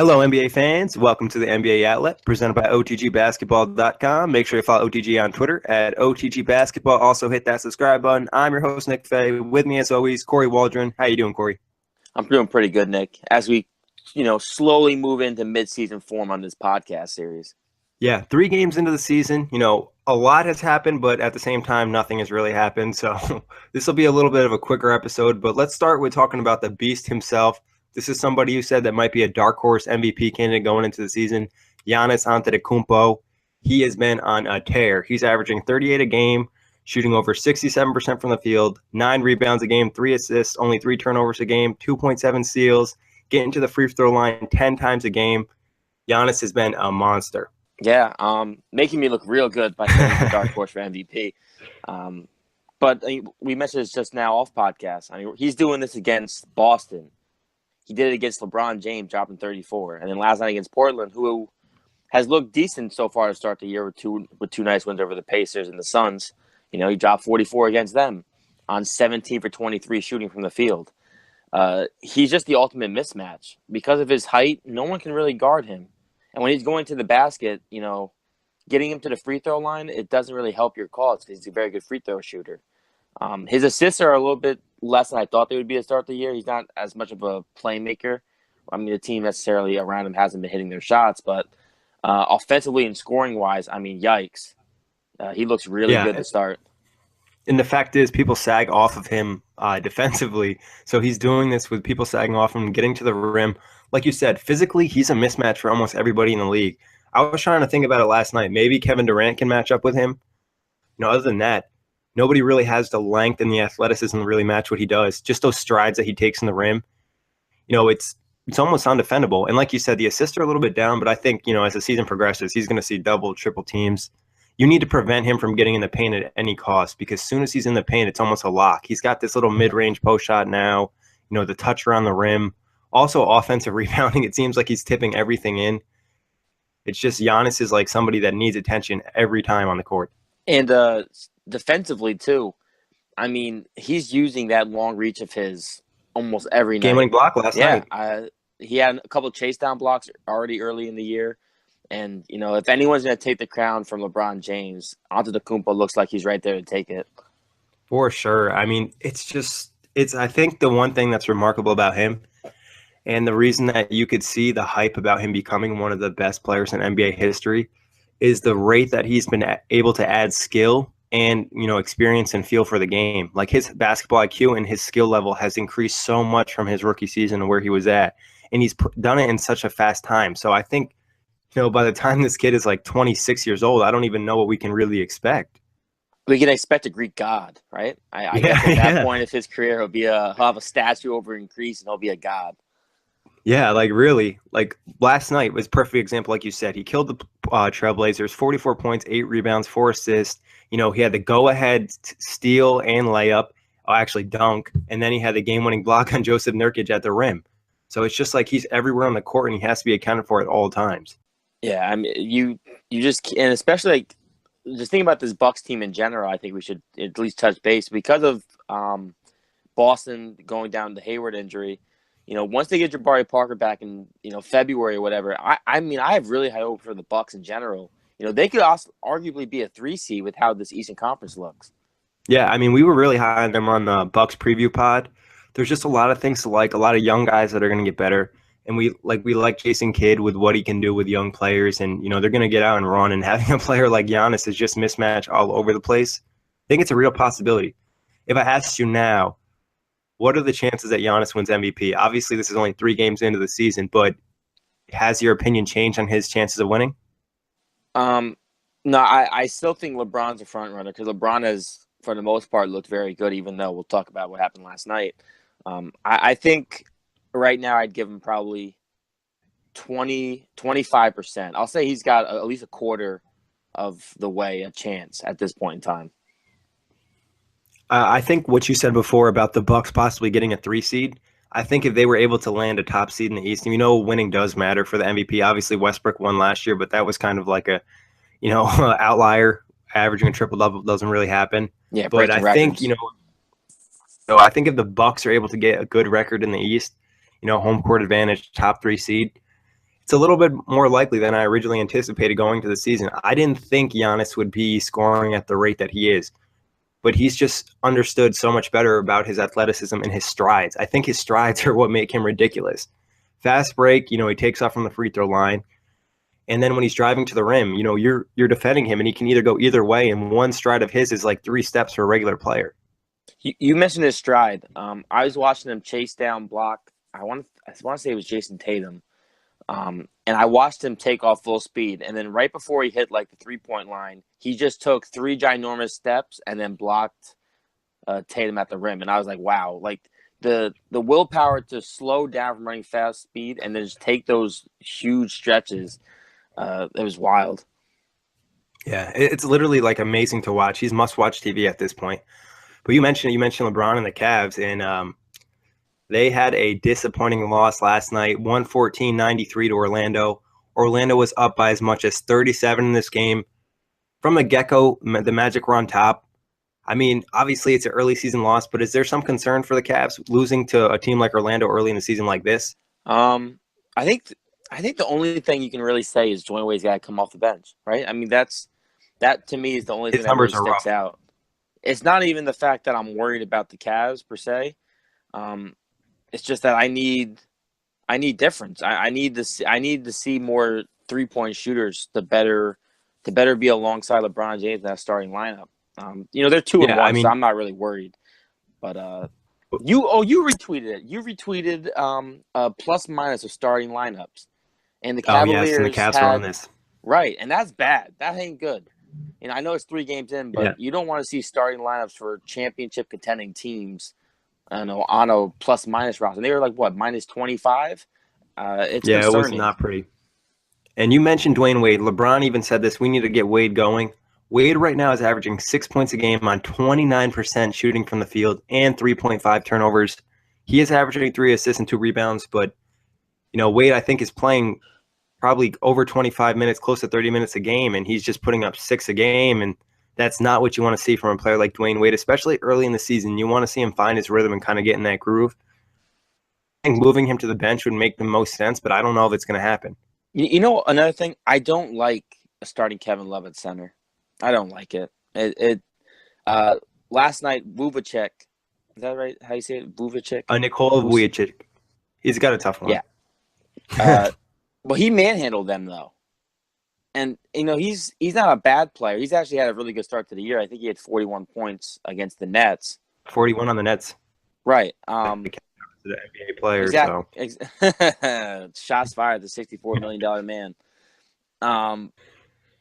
Hello, NBA fans. Welcome to the NBA Outlet, presented by OTGBasketball.com. Make sure you follow OTG on Twitter at OTGBasketball. Also, hit that subscribe button. I'm your host, Nick Fay. With me, as always, Kory Waldron. How you doing, Kory? I'm doing pretty good, Nick, as we, slowly move into mid-season form on this podcast series. Yeah, 3 games into the season. A lot has happened, but at the same time, nothing has really happened. So this will be a little bit of a quicker episode, but let's start with talking about the Beast himself. This is somebody who said that might be a dark horse MVP candidate going into the season. Giannis Antetokounmpo. He has been on a tear. He's averaging 38 a game, shooting over 67% from the field, 9 rebounds a game, 3 assists, only 3 turnovers a game, 2.7 steals, getting to the free throw line 10 times a game. Giannis has been a monster. Yeah, making me look real good by saying he's the dark horse for MVP. But we mentioned this just now off podcast. He's doing this against Boston. He did it against LeBron James, dropping 34. And then last night against Portland, who has looked decent so far to start the year with two nice wins over the Pacers and the Suns. He dropped 44 against them on 17 for 23 shooting from the field. He's just the ultimate mismatch. Because of his height, no one can really guard him. And when he's going to the basket, getting him to the free throw line, it doesn't really help your cause because he's a very good free throw shooter. His assists are a little bit less than I thought they would be to start the year. He's not as much of a playmaker. The team necessarily around him hasn't been hitting their shots, but offensively and scoring-wise, yikes. He looks really good to start. And the fact is, people sag off of him defensively. So he's doing this with people sagging off him, getting to the rim. Like you said, physically, he's a mismatch for almost everybody in the league. I was trying to think about it last night. Maybe Kevin Durant can match up with him. Other than that, nobody really has the length and the athleticism to really match what he does. Just those strides that he takes in the rim. It's almost undefendable. And like you said, the assists are a little bit down, but I think, as the season progresses, he's going to see double, triple teams. You need to prevent him from getting in the paint at any cost because as soon as he's in the paint, it's almost a lock. He's got this little mid-range post shot now, the touch around the rim. Also, offensive rebounding, it seems like he's tipping everything in. It's just Giannis is like somebody that needs attention every time on the court. And defensively, too. He's using that long reach of his almost every night. Game-winning block last night. He had a couple of chase-down blocks already early in the year. And, if anyone's going to take the crown from LeBron James, Antetokounmpo looks like he's right there to take it. For sure. I think the one thing that's remarkable about him and the reason that you could see the hype about him becoming one of the best players in NBA history is the rate that he's been able to add skill and, experience and feel for the game. Like his basketball IQ and his skill level has increased so much from his rookie season to where he was at. And he's done it in such a fast time. So I think, by the time this kid is like 26 years old, I don't even know what we can really expect. We can expect a Greek god, right? I guess at that point of his career, he'll have a statue over in Greece and he'll be a god. Yeah, really. Last night was a perfect example, like you said. He killed the Trailblazers, 44 points, 8 rebounds, 4 assists. He had the go-ahead steal and layup, actually dunk, and then he had the game-winning block on Joseph Nurkic at the rim. So it's just like he's everywhere on the court, and he has to be accounted for at all times. Yeah, you just – and especially, just thinking about this Bucks team in general, I think we should at least touch base. Because of Boston going down the Hayward injury, once they get Jabari Parker back in, February or whatever, I have really high hope for the Bucks in general. They could also arguably be a 3 seed with how this Eastern Conference looks. Yeah, we were really high on them on the Bucks preview pod. There's just a lot of things to like, a lot of young guys that are going to get better. And we like Jason Kidd with what he can do with young players. And, they're going to get out and run. And having a player like Giannis is just mismatch all over the place. I think it's a real possibility. If I asked you now, what are the chances that Giannis wins MVP? Obviously, this is only 3 games into the season, but has your opinion changed on his chances of winning? No, I still think LeBron's a front runner because LeBron has, for the most part, looked very good, even though we'll talk about what happened last night. I think right now I'd give him probably 25%. I'll say he's got at least a quarter of the way a chance at this point in time. I think what you said before about the Bucks possibly getting a 3 seed, I think if they were able to land a top seed in the East, winning does matter for the MVP. Obviously, Westbrook won last year, but that was kind of like a, outlier. Averaging a triple-double doesn't really happen. Yeah, but I think, so I think if the Bucks are able to get a good record in the East, home court advantage, top 3 seed, it's a little bit more likely than I originally anticipated going to the season. I didn't think Giannis would be scoring at the rate that he is, but he's just understood so much better about his athleticism and his strides. I think his strides are what make him ridiculous. Fast break, he takes off from the free throw line. And then when he's driving to the rim, you're defending him, and he can either go either way. And one stride of his is like 3 steps for a regular player. You mentioned his stride. I was watching him chase down block. I want to say it was Jason Tatum. And I watched him take off full speed. And then right before he hit like the 3-point line, he just took 3 ginormous steps and then blocked Tatum at the rim. And I was like, wow, like the willpower to slow down from running fast speed and then just take those huge stretches. It was wild. Yeah, it's literally like amazing to watch. He's must-watch TV at this point. But you mentioned LeBron and the Cavs, and they had a disappointing loss last night, 114-93 to Orlando. Orlando was up by as much as 37 in this game. From the get-go, the Magic were on top. I mean, obviously it's an early season loss, but is there some concern for the Cavs losing to a team like Orlando early in the season like this? I think the only thing you can really say is Dwayne Wade's got to come off the bench, right? I mean, that to me is the only thing that really sticks out. It's not even the fact that I'm worried about the Cavs per se. It's just that I need difference. I need to see more 3-point shooters to better be alongside LeBron James in that starting lineup. They're 2-1, so I'm not really worried. But you retweeted it. You retweeted plus minus of starting lineups. And the Cavaliers and the Cavs are on this. Right, and that's bad. That ain't good. I know it's 3 games in, but you don't want to see starting lineups for championship contending teams on a plus minus roster. And they were like, what, minus 25? It's concerning. It was not pretty. And you mentioned Dwayne Wade. LeBron even said this, we need to get Wade going. Wade right now is averaging 6 points a game on 29% shooting from the field and 3.5 turnovers. He is averaging 3 assists and 2 rebounds, but Wade, I think, is playing probably over 25 minutes, close to 30 minutes a game, and he's just putting up 6 a game, and that's not what you want to see from a player like Dwayne Wade, especially early in the season. You want to see him find his rhythm and kind of get in that groove. I think moving him to the bench would make the most sense, but I don't know if it's going to happen. Another thing, I don't like starting Kevin Love at center. I don't like it. Last night, Vujicic, is that right? How you say it? Vujicic? Nikola Vujicic. He's got a tough one. Yeah. But he manhandled them, though. And, he's not a bad player. He's actually had a really good start to the year. I think he had 41 points against the Nets. 41 on the Nets. Right. The NBA player. Exactly. So. Shots fired, the $64 million man.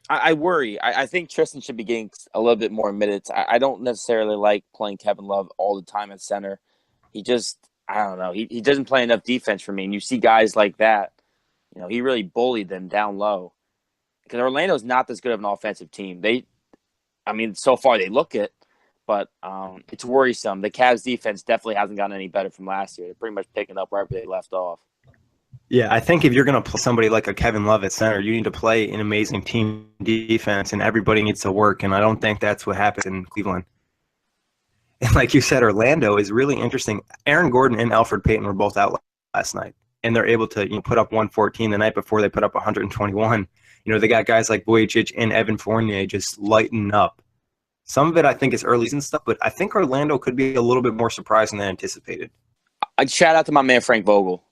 I worry. I think Tristan should be getting a little bit more minutes. I don't necessarily like playing Kevin Love all the time at center. He just, I don't know. He doesn't play enough defense for me. And you see guys like that. He really bullied them down low. Because Orlando's not this good of an offensive team. So far they look it, but it's worrisome. The Cavs defense definitely hasn't gotten any better from last year. They're pretty much picking up wherever they left off. Yeah, I think if you're going to play somebody like a Kevin Love at center, you need to play an amazing team defense, and everybody needs to work, and I don't think that's what happens in Cleveland. And like you said, Orlando is really interesting. Aaron Gordon and Elfrid Payton were both out last night, and they're able to put up 114 the night before they put up 121. They got guys like Vujicic and Evan Fournier just lighting up. Some of it, I think, is early season stuff, but I think Orlando could be a little bit more surprising than anticipated. I'd shout out to my man Frank Vogel.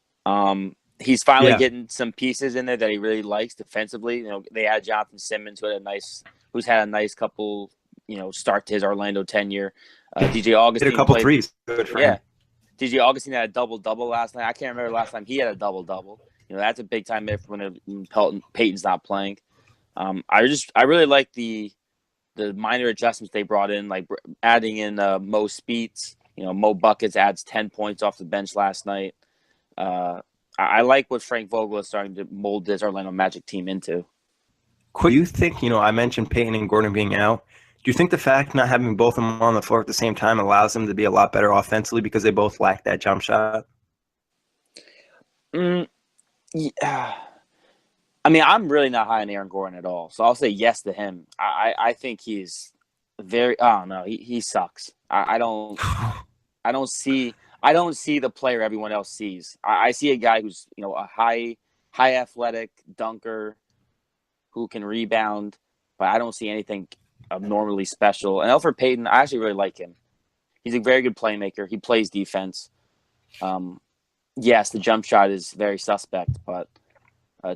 He's finally getting some pieces in there that he really likes defensively. They had Jonathan Simmons, who's had a nice couple, start to his Orlando tenure. DJ Augustine hit a couple threes. Good for him. DJ Augustine had a double-double last night. I can't remember last time he had a double-double. That's a big time there when Peyton's not playing. I really like the minor adjustments they brought in, like adding in Mo Speets. Mo Buckets adds 10 points off the bench last night. I like what Frank Vogel is starting to mold this Orlando Magic team into. Do you think, I mentioned Peyton and Gordon being out. Do you think the fact not having both of them on the floor at the same time allows them to be a lot better offensively because they both lack that jump shot? Yeah. I'm really not high on Aaron Gordon at all, so I'll say yes to him. I think he's very. Oh no, he sucks. I don't see the player everyone else sees. I see a guy who's a high high athletic dunker who can rebound, but I don't see anything abnormally special. And Elfrid Payton, I actually really like him. He's a very good playmaker. He plays defense. Yes, the jump shot is very suspect, but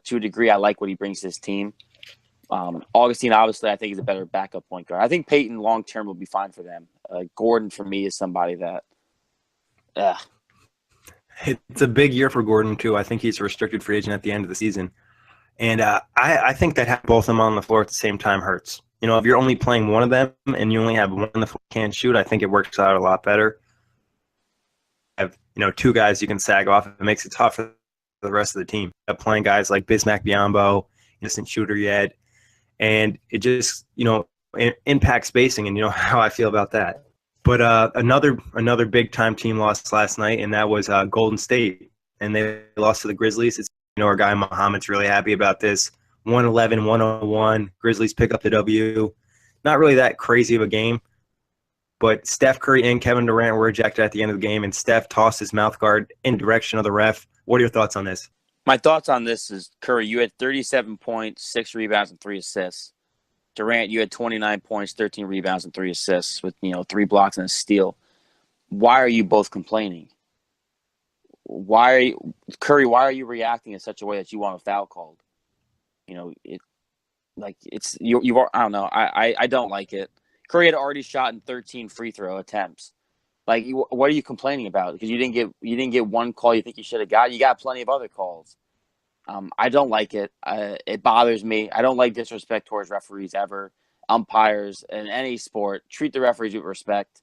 to a degree, I like what he brings to his team. Augustine, obviously, I think is a better backup point guard. I think Payton long term will be fine for them. Gordon, for me, is somebody that. It's a big year for Gordon, too. I think he's a restricted free agent at the end of the season. And I think that having both of them on the floor at the same time hurts. You know, if you're only playing one of them and you only have one that can't shoot, I think it works out a lot better. Have, two guys you can sag off. It makes it tough for the rest of the team. Playing guys like Bismack Biyombo, innocent shooter yet. And it just, impacts spacing, and you know how I feel about that. But another big-time team lost last night, and that was Golden State. And they lost to the Grizzlies. It's, our guy Muhammad's really happy about this. 111-101. Grizzlies pick up the W. Not really that crazy of a game. But Steph Curry and Kevin Durant were ejected at the end of the game, and Steph tossed his mouth guard in direction of the ref. What are your thoughts on this? My thoughts on this is, Curry, you had 37 points, 6 rebounds, and 3 assists. Durant, you had 29 points, 13 rebounds, and 3 assists with, 3 blocks and a steal. Why are you both complaining? Curry, why are you reacting in such a way that you want a foul called? I don't know. I don't like it. Curry had already shot in 13 free throw attempts. What are you complaining about? Because you didn't get one call you think you should have got. You got plenty of other calls. I don't like it. It bothers me. I don't like disrespect towards referees ever. Umpires in any sport, treat the referees with respect.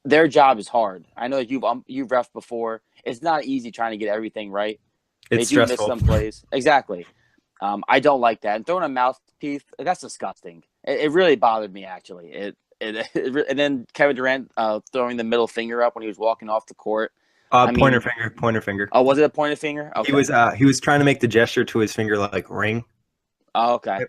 Their job is hard. I know that you've ref before. It's not easy trying to get everything right. It's they do stressful. miss some plays. Exactly. I don't like that. And throwing a mouthpiece, that's disgusting. It really bothered me, actually. And then Kevin Durant throwing the middle finger up when he was walking off the court. Pointer finger. Oh, was it a pointer finger? Okay. He was trying to make the gesture to his finger like ring. Oh, okay.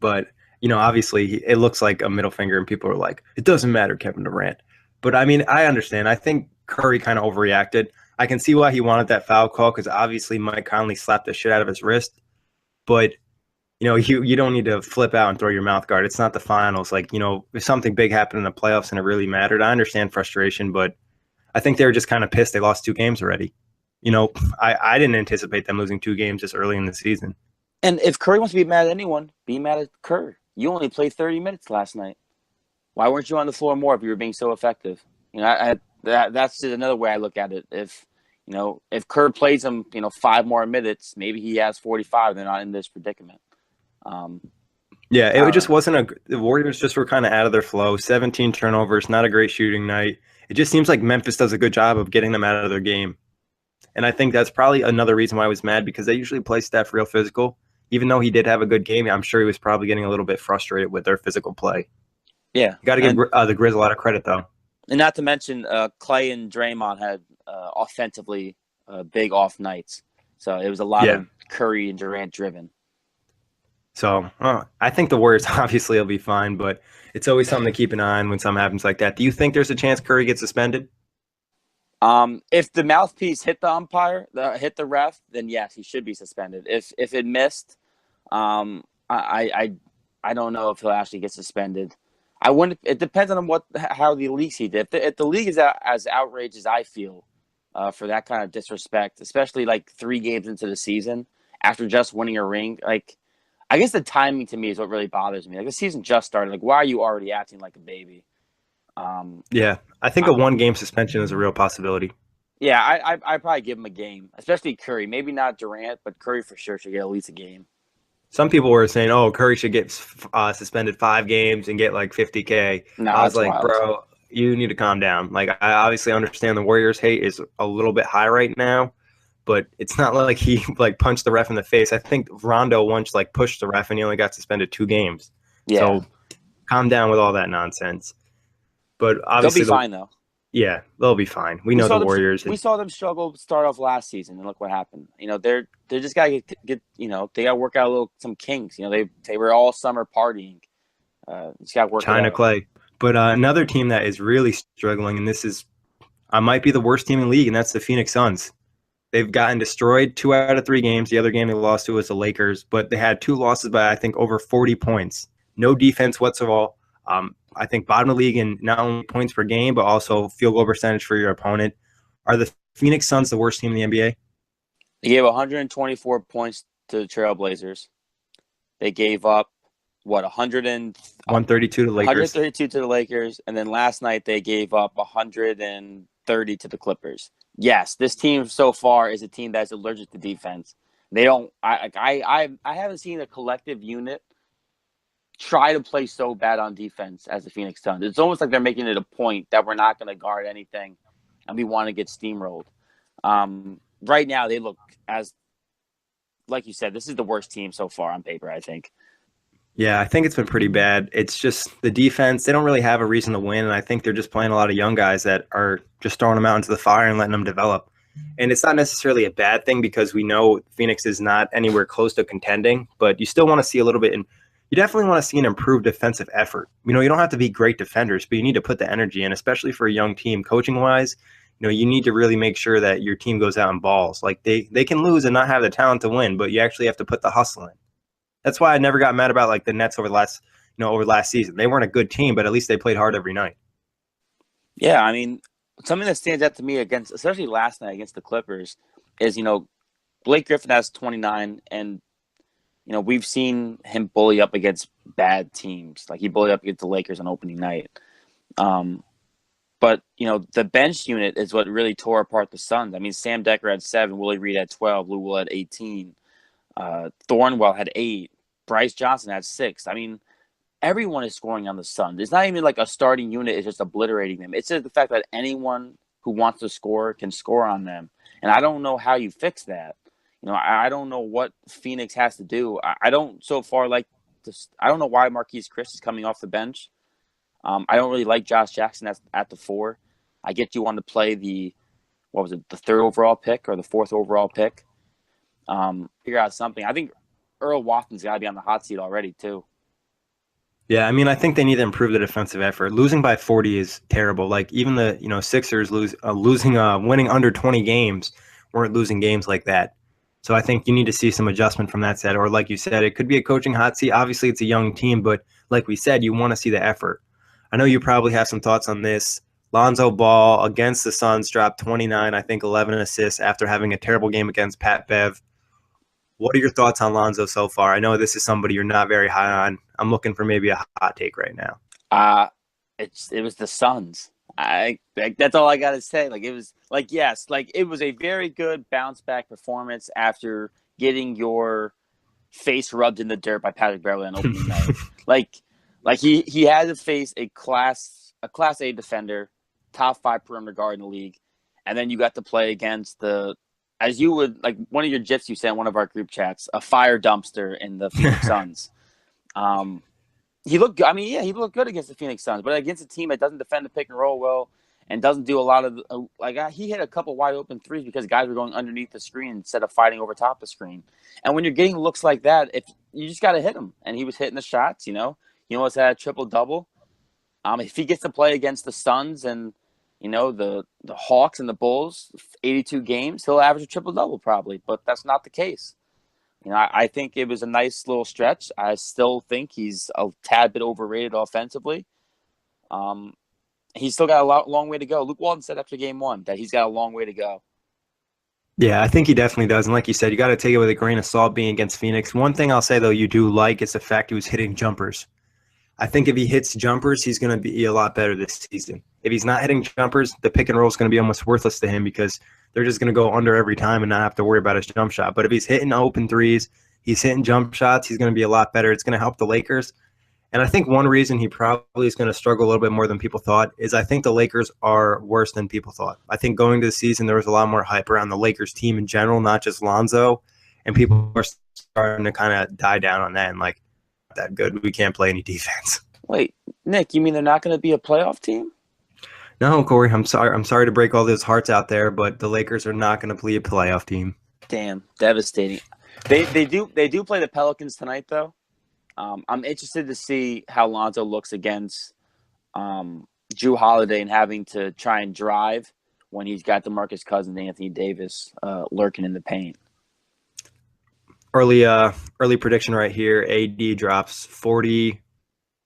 But, obviously it looks like a middle finger, and people are like, it doesn't matter, Kevin Durant. But, I understand. I think Curry kind of overreacted. I can see why he wanted that foul call, because obviously Mike Conley slapped the shit out of his wrist. But, you don't need to flip out and throw your mouth guard. It's not the finals. If something big happened in the playoffs and it really mattered, I understand frustration, but I think they were just kind of pissed they lost 2 games already. I didn't anticipate them losing 2 games this early in the season. And if Curry wants to be mad at anyone, be mad at Curry. You only played 30 minutes last night. Why weren't you on the floor more if you were being so effective? That's just another way I look at it. If Kerr plays him, 5 more minutes, maybe he has 45. They're not in this predicament. It just wasn't the Warriors just were kind of out of their flow. 17 turnovers, not a great shooting night. It just seems like Memphis does a good job of getting them out of their game. And I think that's probably another reason why I was mad, because they usually play Steph real physical. Even though he did have a good game, I'm sure he was probably getting a little bit frustrated with their physical play. Yeah. You got to give the Grizz a lot of credit, though. And not to mention, Clay and Draymond had offensively big off nights. So it was a lot of Curry and Durant driven. So I think the Warriors obviously will be fine, but it's always something to keep an eye on when something happens like that. Do you think there's a chance Curry gets suspended? If the mouthpiece hit the umpire, hit the ref, then yes, he should be suspended. If it missed, I don't know if he'll actually get suspended. I wouldn't. It depends on how the league sees it. If the league is as outraged as I feel for that kind of disrespect, especially 3 games into the season after just winning a ring, I guess the timing to me is what really bothers me. The season just started. Why are you already acting like a baby? I think a 1-game suspension is a real possibility. Yeah, I probably give him a game, especially Curry. Maybe not Durant, but Curry for sure should get at least a game. Some people were saying, Curry should get suspended 5 games and get $50K. No, I was like, wild. bro, you need to calm down. I obviously understand the Warriors' hate is a little bit high right now, but it's not like he punched the ref in the face. I think Rondo once pushed the ref and he only got suspended 2 games. Yeah. So calm down with all that nonsense. But obviously they'll be fine though. Yeah, they'll be fine. We know the Warriors. We saw them struggle start off last season, and look what happened. They're just gotta get they gotta work out some kinks. They were all summer partying. Just gotta work. China Clay. But another team that is really struggling, and this is might be the worst team in the league, and that's the Phoenix Suns. They've gotten destroyed 2 out of 3 games. The other game they lost to was the Lakers, but they had 2 losses by, I think, over 40 points. No defense whatsoever. I think bottom of the league in not only points per game, but also field goal percentage for your opponent. Are the Phoenix Suns the worst team in the NBA? They gave 124 points to the Trailblazers. They gave up, 132 to the Lakers. 132 to the Lakers, and then last night they gave up 130 to the Clippers. Yes, this team so far is a team that's allergic to defense. They don't. I haven't seen a collective unit try to play so bad on defense as the Phoenix Suns. It's almost like they're making it a point that we're not going to guard anything, and we want to get steamrolled. Right now, they look like you said, this is the worst team so far on paper, I think. Yeah, I think it's been pretty bad. It's just the defense. They don't really have a reason to win, and I think they're just playing a lot of young guys that are just throwing them out into the fire and letting them develop. And it's not necessarily a bad thing because we know Phoenix is not anywhere close to contending, but you still want to see a little bit, and you definitely want to see an improved defensive effort. You don't have to be great defenders, but you need to put the energy in, especially for a young team. Coaching-wise, you need to really make sure that your team goes out and balls. Like they can lose and not have the talent to win, but you actually have to put the hustle in. That's why I never got mad about like the Nets over last season. They weren't a good team, but at least they played hard every night. Yeah, I mean, something that stands out to me especially last night against the Clippers, is Blake Griffin has 29, and we've seen him bully up against bad teams. Like he bullied up against the Lakers on opening night. But the bench unit is what really tore apart the Suns. I mean, Sam Decker had 7, Willie Reed had 12, Lou Will had 18. Thornwell had 8. Bryce Johnson had 6. I mean, everyone is scoring on the Suns. It's not even like a starting unit is just obliterating them. It's just the fact that anyone who wants to score can score on them. And I don't know how you fix that. I don't know what Phoenix has to do. I don't so far like this. I don't know why Marquise Chris is coming off the bench. I don't really like Josh Jackson at the 4. I get you want to play the 3rd overall pick or the 4th overall pick. Figure out something. I think Earl Watton's got to be on the hot seat already too. Yeah, I mean, I think they need to improve the defensive effort. Losing by 40 is terrible. Like even the Sixers winning under 20 games weren't losing games like that. So I think you need to see some adjustment from that side. Or like you said, it could be a coaching hot seat. Obviously, it's a young team, but like we said, you want to see the effort. I know you probably have some thoughts on this. Lonzo Ball against the Suns dropped 29, I think 11 assists after having a terrible game against Pat Bev. What are your thoughts on Lonzo so far? I know this is somebody you're not very high on. I'm looking for maybe a hot take right now. It was the Suns. That's all I gotta say. It was a very good bounce back performance after getting your face rubbed in the dirt by Patrick Beverley on opening night. He had to face a class A defender, top 5 perimeter guard in the league, and then you got to play against as you would like one of your gifs you sent in one of our group chats, a fire dumpster in the Phoenix Suns. He looked good. I mean, yeah, he looked good against the Phoenix Suns, but against a team that doesn't defend the pick and roll well and doesn't do a lot of he hit a couple wide open threes because guys were going underneath the screen instead of fighting over top the screen. And when you're getting looks like that, if you just got to hit him, and he was hitting the shots. He almost had a triple double. If he gets to play against the Suns and the Hawks and the Bulls, 82 games, he'll average a triple double probably, but that's not the case. I think it was a nice little stretch. I still think he's a tad bit overrated offensively. He's still got a long way to go. Luke Walton said after game 1 that he's got a long way to go. Yeah, I think he definitely does. And like you said, you got to take it with a grain of salt being against Phoenix. One thing I'll say, though, you do like is the fact he was hitting jumpers. I think if he hits jumpers, he's going to be a lot better this season. If he's not hitting jumpers, the pick and roll is going to be almost worthless to him because they're just going to go under every time and not have to worry about his jump shot. But if he's hitting open threes, he's hitting jump shots, he's going to be a lot better. It's going to help the Lakers. And I think one reason he probably is going to struggle a little bit more than people thought is I think the Lakers are worse than people thought. I think going to the season, there was a lot more hype around the Lakers team in general, not just Lonzo. And people are starting to kind of die down on that and like, that good. We can't play any defense. Wait, Nick, you mean they're not going to be a playoff team? No, Kory, I'm sorry to break all those hearts out there, but the Lakers are not going to be a playoff team. Damn, devastating. They do play the Pelicans tonight, though. I'm interested to see how Lonzo looks against Jrue Holiday and having to try and drive when he's got DeMarcus Cousins and Anthony Davis lurking in the paint. Early prediction right here. AD drops 40,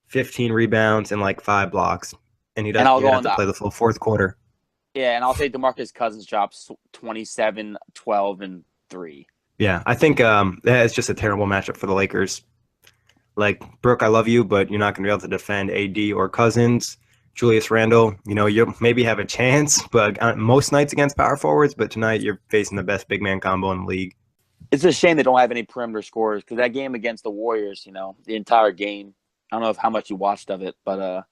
15 rebounds, and like 5 blocks. And he'd have to play the full fourth quarter. Yeah, and I'll say DeMarcus Cousins drops 27, 12, and 3. Yeah, I think it's just a terrible matchup for the Lakers. Like, Brooke, I love you, but you're not going to be able to defend AD or Cousins. Julius Randle, you'll maybe have a chance, but most nights against power forwards, but tonight you're facing the best big man combo in the league. It's a shame they don't have any perimeter scorers because that game against the Warriors, the entire game, I don't know how much you watched of it, but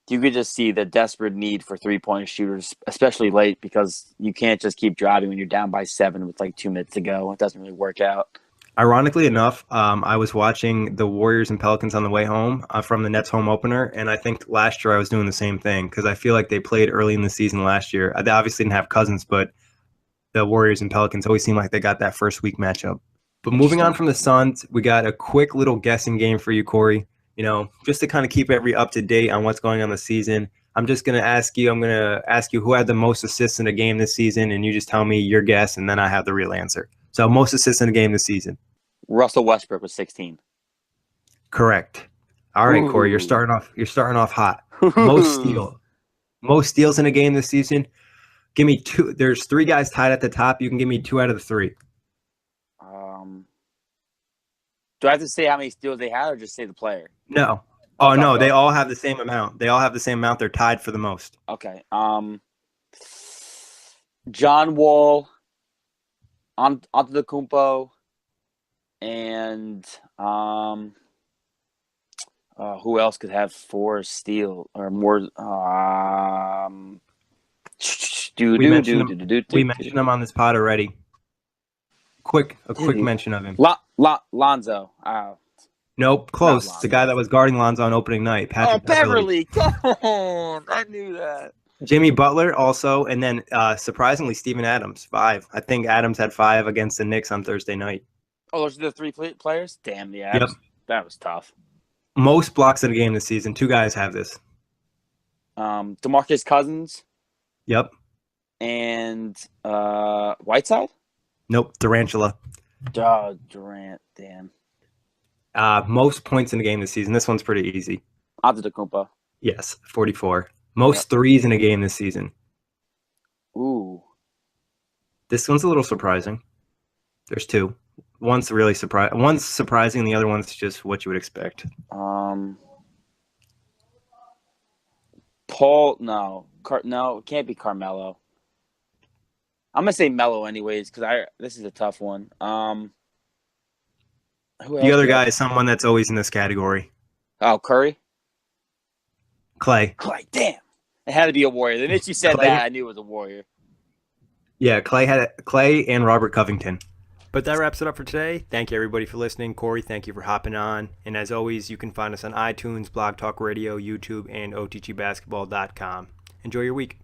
you could just see the desperate need for three-point shooters, especially late, because you can't just keep driving when you're down by 7 with like 2 minutes to go. It doesn't really work out. Ironically enough, I was watching the Warriors and Pelicans on the way home from the Nets home opener, and I think last year I was doing the same thing because I feel like they played early in the season last year. They obviously didn't have Cousins, but the Warriors and Pelicans always seem like they got that first week matchup. But moving on from the Suns, we got a quick little guessing game for you, Kory. Just to kind of keep every up to date on what's going on this season. I'm going to ask you who had the most assists in a game this season, and you just tell me your guess, and then I have the real answer. So most assists in a game this season. Russell Westbrook was 16. Correct. All right, Kory, you're starting off hot. Most steals in a game this season. Give me 2. There's 3 guys tied at the top. You can give me 2 out of the 3. Do I have to say how many steals they had, or just say the player? No. Oh no, they all have the same amount. They're tied for the most. Okay. John Wall, Antetokounmpo, and who else could have 4 steal or more? We mentioned him on this pod already. Quick mention of him. Lonzo. Nope, close. The guy that was guarding Lonzo on opening night. Patrick Beverly. Come on. I knew that. Jimmy Butler also, and then surprisingly, Steven Adams, 5. I think Adams had 5 against the Knicks on Thursday night. Oh, those are the 3 players? Damn, the Adams. Yep. That was tough. Most blocks in a game this season. 2 guys have this. DeMarcus Cousins. Yep. And Whiteside? Nope, Durantula. Oh, Durant, damn. Most points in a game this season. This one's pretty easy. Antetokounmpo. Yes, 44. Most threes in a game this season. Ooh. This one's a little surprising. There's 2. One's really surprising. One's surprising. The other one's just what you would expect. Paul, no, it can't be Carmelo. I'm gonna say Melo anyways because this is a tough one. The other guy is someone that's always in this category. Oh, Curry. Clay. Damn, it had to be a Warrior. The minute you said that, I knew it was a Warrior. Yeah, Clay and Robert Covington. But that wraps it up for today. Thank you, everybody, for listening. Kory, thank you for hopping on. And as always, you can find us on iTunes, Blog Talk Radio, YouTube, and otgbasketball.com. Enjoy your week.